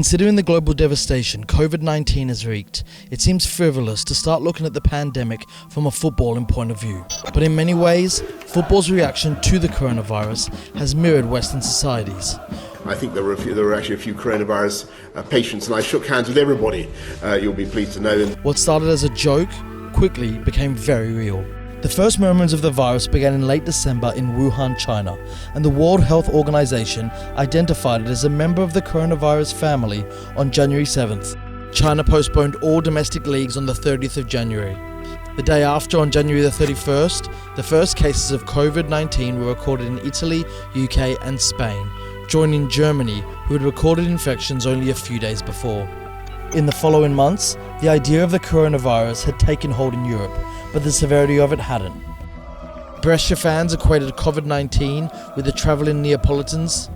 Considering the global devastation COVID-19 has wreaked, it seems frivolous to start looking at the pandemic from a footballing point of view. But in many ways, football's reaction to the coronavirus has mirrored Western societies. I think there were actually a few coronavirus patients, and I shook hands with everybody, you'll be pleased to know. What started as a joke quickly became very real. The first murmurings of the virus began in late December in Wuhan, China, and the World Health Organization identified it as a member of the coronavirus family on January 7th. China postponed all domestic leagues on the 30th of January. The day after, on January the 31st, the first cases of COVID-19 were recorded in Italy, UK and Spain, joining Germany, who had recorded infections only a few days before. In the following months, the idea of the coronavirus had taken hold in Europe, but the severity of it hadn't. Brescia fans equated COVID-19 with the travelling Neapolitans.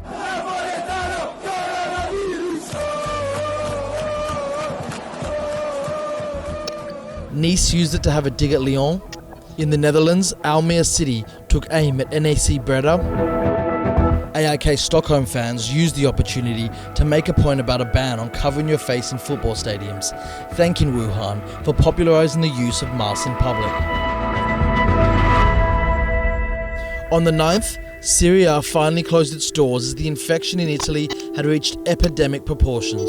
Nice used it to have a dig at Lyon. In the Netherlands, Almere City took aim at NAC Breda. AIK Stockholm fans used the opportunity to make a point about a ban on covering your face in football stadiums, thanking Wuhan for popularising the use of masks in public. On the 9th, Syria finally closed its doors as the infection in Italy had reached epidemic proportions.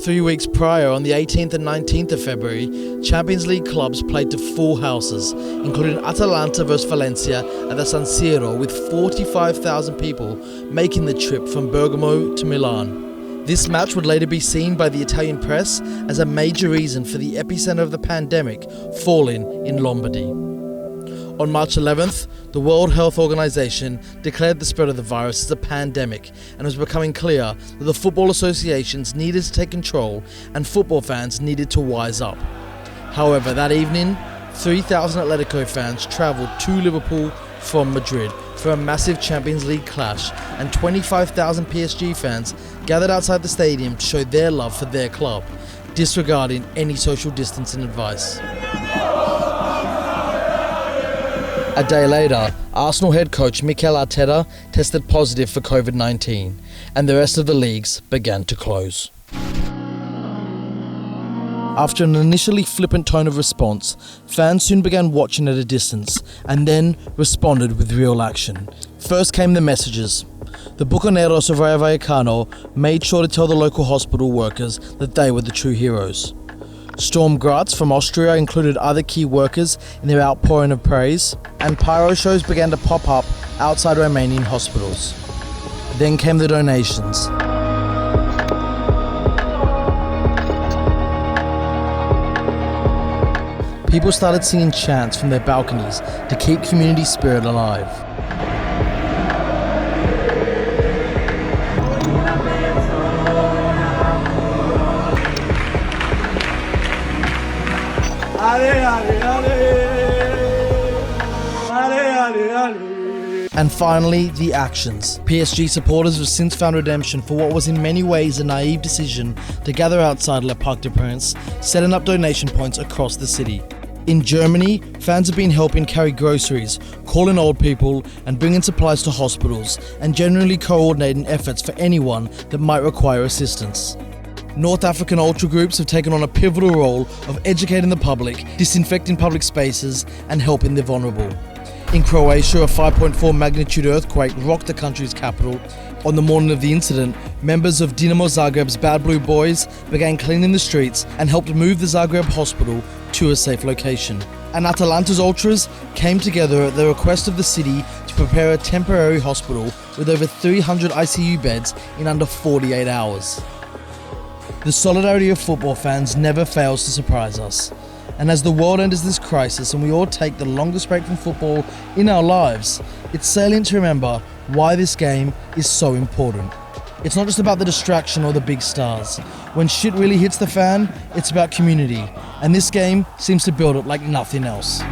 3 weeks prior, on the 18th and 19th of February, Champions League clubs played to full houses, including Atalanta vs Valencia at the San Siro, with 45,000 people making the trip from Bergamo to Milan. This match would later be seen by the Italian press as a major reason for the epicenter of the pandemic falling in Lombardy. On March 11th, the World Health Organization declared the spread of the virus as a pandemic, and it was becoming clear that the football associations needed to take control and football fans needed to wise up. However, that evening, 3,000 Atletico fans travelled to Liverpool from Madrid for a massive Champions League clash, and 25,000 PSG fans gathered outside the stadium to show their love for their club, disregarding any social distancing advice. A day later, Arsenal head coach Mikel Arteta tested positive for COVID-19, and the rest of the leagues began to close. After an initially flippant tone of response, fans soon began watching at a distance and then responded with real action. First came the messages. The Bucaneros of Rayo Vallecano made sure to tell the local hospital workers that they were the true heroes. Sturm Graz from Austria included other key workers in their outpouring of praise, and pyro shows began to pop up outside Romanian hospitals. Then came the donations. People started singing chants from their balconies to keep community spirit alive. And finally, the actions. PSG supporters have since found redemption for what was in many ways a naive decision to gather outside Le Parc des Princes, setting up donation points across the city. In Germany, fans have been helping carry groceries, calling old people and bringing supplies to hospitals, and generally coordinating efforts for anyone that might require assistance. North African ultra groups have taken on a pivotal role of educating the public, disinfecting public spaces, and helping the vulnerable. In Croatia, a 5.4 magnitude earthquake rocked the country's capital. On the morning of the incident, members of Dinamo Zagreb's Bad Blue Boys began cleaning the streets and helped move the Zagreb hospital to a safe location. And Atalanta's ultras came together at the request of the city to prepare a temporary hospital with over 300 ICU beds in under 48 hours. The solidarity of football fans never fails to surprise us. And as the world enters this crisis and we all take the longest break from football in our lives, it's salient to remember why this game is so important. It's not just about the distraction or the big stars. When shit really hits the fan, it's about community. And this game seems to build it like nothing else.